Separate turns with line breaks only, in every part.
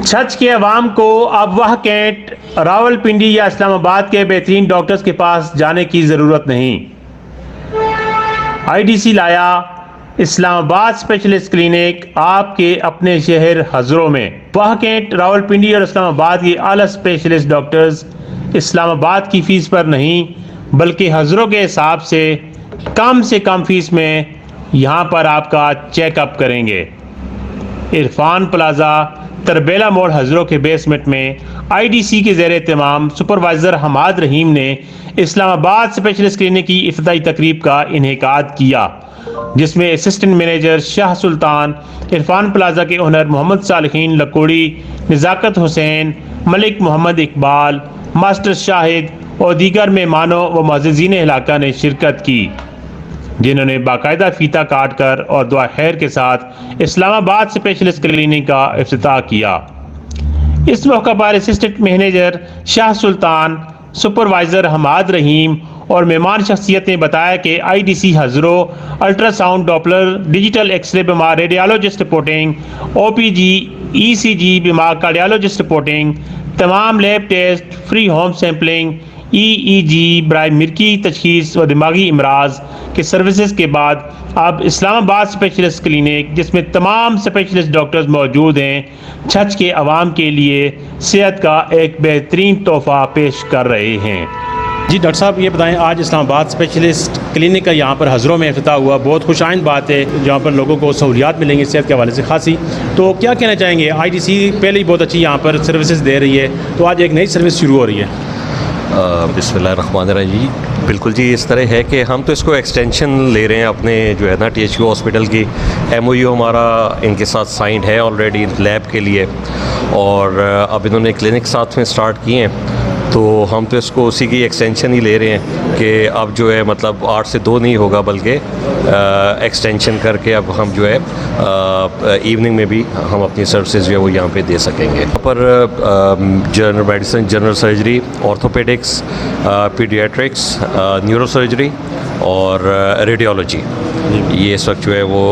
छच के अवाम को अब वह कैंट रावलपिंडी या इस्लामाबाद के बेहतरीन डॉक्टर्स के पास जाने की ज़रूरत नहीं। आईडीसी लाया इस्लामाबाद स्पेशलिस्ट क्लिनिक आपके अपने शहर हज़रों में। वह कैंट रावलपिंडी और इस्लामाबाद के आला स्पेशलिस्ट डॉक्टर्स इस्लामाबाद की फ़ीस पर नहीं बल्कि हज़रों के हिसाब से कम फ़ीस में यहाँ पर आपका चेकअप करेंगे। इरफान प्लाजा तरबेला मोड़ हज़रों के बेसमेंट में आईडीसी के ज़ेर एहतमाम सुपरवाइज़र हमाद रहीम ने इस्लामाबाद स्पेशलिस्ट क्लिनिक की इफ्तिताई तकरीब का इनेकाद किया, जिसमें असिस्टेंट मैनेजर शाह सुल्तान, इरफान प्लाजा के ओनर मोहम्मद सालिहीन लकोड़ी, नज़ाकत हुसैन, मलिक मोहम्मद इकबाल, मास्टर शाहिद और दीगर मेहमानों व मुअज़्ज़िज़ीन इलाका ने शिरकत की, जिन्होंने बाकायदा फीता काट कर और दुआ खैर के साथ इस्लामाबाद स्पेशलिस्ट क्लिनिक का इफ्तिताह किया। इस मौका पर assistant manager Shah Sultan, supervisor Hamad Rahim और मेहमान शख्सियत ने बताया कि आईडीसी हज़रों अल्ट्रासाउंड, डॉपलर, डिजिटल एक्सरे बीमार रेडियोलॉजिस्ट रिपोर्टिंग, ओपीजी, ईसीजी बीमार कार्डियोलॉजिस्ट रिपोर्टिंग, तमाम lab test, free home sampling, EEG, बराए मिर्की तशखीस व दिमागी इमराज के सर्विसेज के बाद अब इस्लामाबाद स्पेशलिस्ट क्लिनिक, जिसमें तमाम स्पेशलिस्ट डॉक्टर्स मौजूद हैं, छच के अवाम के लिए सेहत का एक बेहतरीन तोहफ़ा पेश कर रहे हैं। जी डॉक्टर साहब, ये बताएं, आज इस्लामाबाद स्पेशलिस्ट क्लिनिक का यहाँ पर हज़रों में इफ्तिताह हुआ, बहुत खुशाइंद बात है, जहाँ पर लोगों को सहूलियात मिलेंगी सेहत के हवाले से खासी। तो क्या कहना चाहेंगे? आईडीसी पहले ही बहुत अच्छी यहाँ पर सर्विसेज दे रही है, तो आज एक नई सर्विस शुरू हो रही है।
बिस्मिल्लाहिर्रहमानिर्रहीम। बिल्कुल जी, इस तरह है कि हम तो इसको एक्सटेंशन ले रहे हैं अपने जो है ना टीएचयू हॉस्पिटल की। एमओयू हमारा इनके साथ साइंड है ऑलरेडी लैब के लिए, और अब इन्होंने क्लिनिक साथ में स्टार्ट किए हैं, तो हम तो इसको उसी की एक्सटेंशन ही ले रहे हैं कि अब जो है मतलब 8 से 2 नहीं होगा, बल्कि एक्सटेंशन करके अब हम जो है इवनिंग में भी हम अपनी सर्विसेज जो है वो यहाँ पे दे सकेंगे। यहाँ पर general medicine, general surgery, orthopaedics, paediatrics, neuro surgery और रेडियोलॉजी, ये इस वक्त जो है वो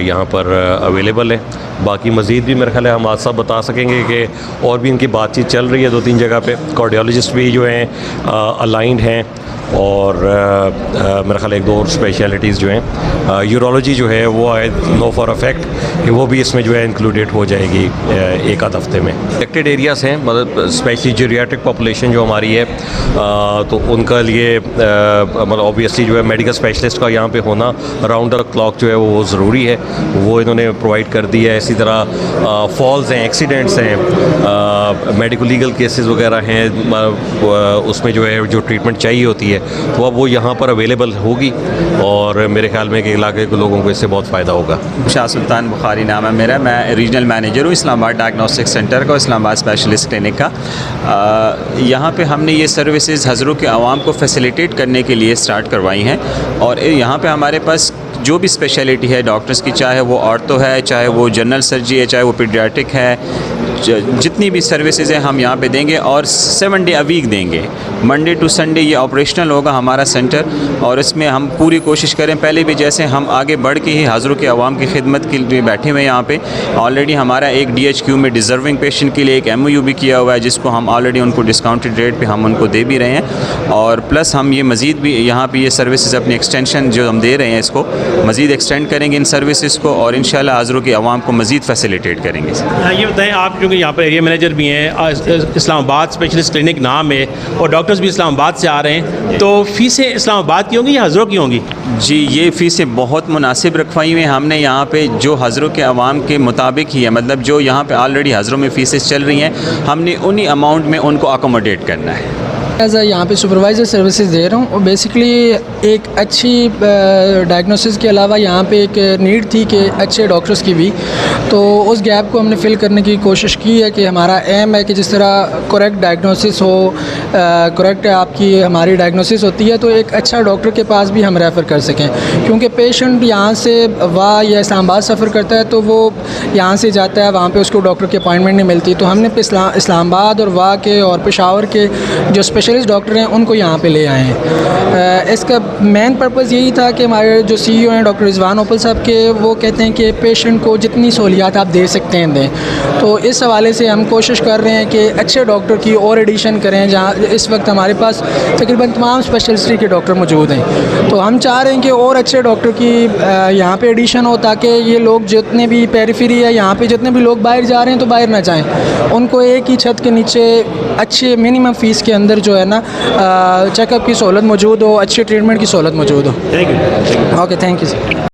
यहाँ पर अवेलेबल है। बाकी मज़ीद भी मेरे ख्याल है हम आज साहब बता सकेंगे कि और भी इनकी बातचीत चल रही है 2-3 जगह पे। कार्डियोलॉजिस्ट भी जो हैं अलाइंड हैं, और मेरा ख्याल 1-2 और स्पेशलिटीज़ जो हैं, यूरोलॉजी जो है वो I know for a fact कि वो भी इसमें जो है इंक्लूडेड हो जाएगी एक आध हफ्ते में। अफेक्टेड एरियाज़ हैं, मतलब स्पेशली जीरियाट्रिक पॉपुलेशन जो हमारी है, तो उनका लिए मतलब ऑब्वियसली जो है मेडिकल स्पेशलिस्ट का यहाँ पे होना राउंड द क्लॉक जो है वो ज़रूरी है, वो इन्होंने प्रोवाइड कर दिया है। इसी तरह फॉल्स हैं, एक्सीडेंट्स हैं, मेडिकल लीगल केसेस वगैरह हैं, उसमें जो है जो ट्रीटमेंट चाहिए होती है तो अब वो यहाँ पर अवेलेबल होगी, और मेरे ख्याल में कि इलाके के लोगों को इससे बहुत फ़ायदा होगा।
शाह सुल्तान बुखारी नाम है मेरा, मैं रीजनल मैनेजर हूँ इस्लामाबाद डायग्नोस्टिक सेंटर का, इस्लामाबाद स्पेशलिस्ट क्लिनिक का। यहाँ पे हमने ये सर्विसेज हज़रों के आवाम को फैसिलिटेट करने के लिए स्टार्ट करवाई हैं, और यहाँ पे हमारे पास जो भी स्पेशलिटी है डॉक्टर्स की, चाहे वो ऑर्थो है, चाहे वो जनरल सर्जरी है, चाहे वो पीडियाट्रिक है, जितनी भी सर्विसेज हैं हम यहाँ पे देंगे, और 7 डे अ वीक देंगे। मंडे टू संडे ये ऑपरेशनल होगा हमारा सेंटर, और इसमें हम पूरी कोशिश करें, पहले भी जैसे हम आगे बढ़ के ही हज़रों के अवाम की खिदमत के लिए बैठे हुए हैं यहाँ पे। ऑलरेडी हमारा एक DHQ में डिज़र्विंग पेशेंट के लिए एक MOU भी किया हुआ है, जिसको हम ऑलरेडी उनको डिस्काउंटेड रेट पे हम उनको दे भी रहे हैं, और प्लस हम ये मज़ीद भी यहाँ पे ये सर्विसेज अपनी एक्सटेंशन जो हम दे रहे हैं इसको मज़ीद एक्सटेंड करेंगे इन सर्विसेज को, और इंशाल्लाह हज़रों के अवाम को मज़ीद फैसिलिटेट करेंगे।
ये बताएं, आप क्योंकि यहाँ पर एरिया मैनेजर भी हैं, इस्लामाबाद स्पेशलिस्ट क्लिनिक नाम है और डॉक्टर्स भी इस्लामाबाद से आ रहे हैं, तो फ़ीसें इस्लामाबाद की होंगी या हज़रों की होंगी?
जी, ये फ़ीसें बहुत मुनासिब रखवाई हुई हैं हमने यहाँ पे, जो हज़रों के अवाम के मुताबिक ही है, मतलब जो यहाँ पे ऑलरेडी हज़रों में फ़ीसें चल रही हैं, हमने उन्हीं अमाउंट में उनको अकोमोडेट करना है।
एज यहाँ पे सुपरवाइज़र सर्विसेज दे रहा हूँ, और बेसिकली एक अच्छी डायग्नोसिस के अलावा यहाँ पे एक नीड थी कि अच्छे डॉक्टर्स की भी, तो उस गैप को हमने फ़िल करने की कोशिश की है कि हमारा एम है कि जिस तरह करेक्ट डायग्नोसिस हो, करेक्ट आपकी हमारी डायग्नोसिस होती है, तो एक अच्छा डॉक्टर के पास भी हम रेफ़र कर सकें, क्योंकि पेशेंट यहाँ से वाह या इस्लामाबाद सफ़र करता है तो वो यहाँ से जाता है, वहाँ पे उसको डॉक्टर की अपॉइंटमेंट नहीं मिलती, तो हमने इस्लामाबाद और वाह के और पेशावर के जो स्पेशल स्पेशलिस्ट डॉक्टर हैं उनको यहाँ पे ले आए हैं। इसका मेन पर्पज़ यही था कि हमारे जो CEO हैं डॉक्टर रिजवान ओपल साहब के, वो कहते हैं कि पेशेंट को जितनी सहूलियात आप दे सकते हैं दें। तो इस हवाले से हम कोशिश कर रहे हैं कि अच्छे डॉक्टर की और एडिशन करें, जहाँ इस वक्त हमारे पास तकरीबन तमाम स्पेशलिस्टी के डॉक्टर मौजूद हैं। तो हम चाह रहे हैं कि और अच्छे डॉक्टर की यहाँ पे एडिशन हो, ताकि ये लोग जितने भी पेरिफेरी है यहाँ पे जितने भी लोग बाहर जा रहे हैं तो बाहर ना जाएं, उनको एक ही छत के नीचे अच्छे मिनिमम फ़ीस के अंदर जो है ना चेकअप की सहूलत मौजूद हो, अच्छी ट्रीटमेंट की सहूलत मौजूद हो।
Thank you.
Okay, thank you sir.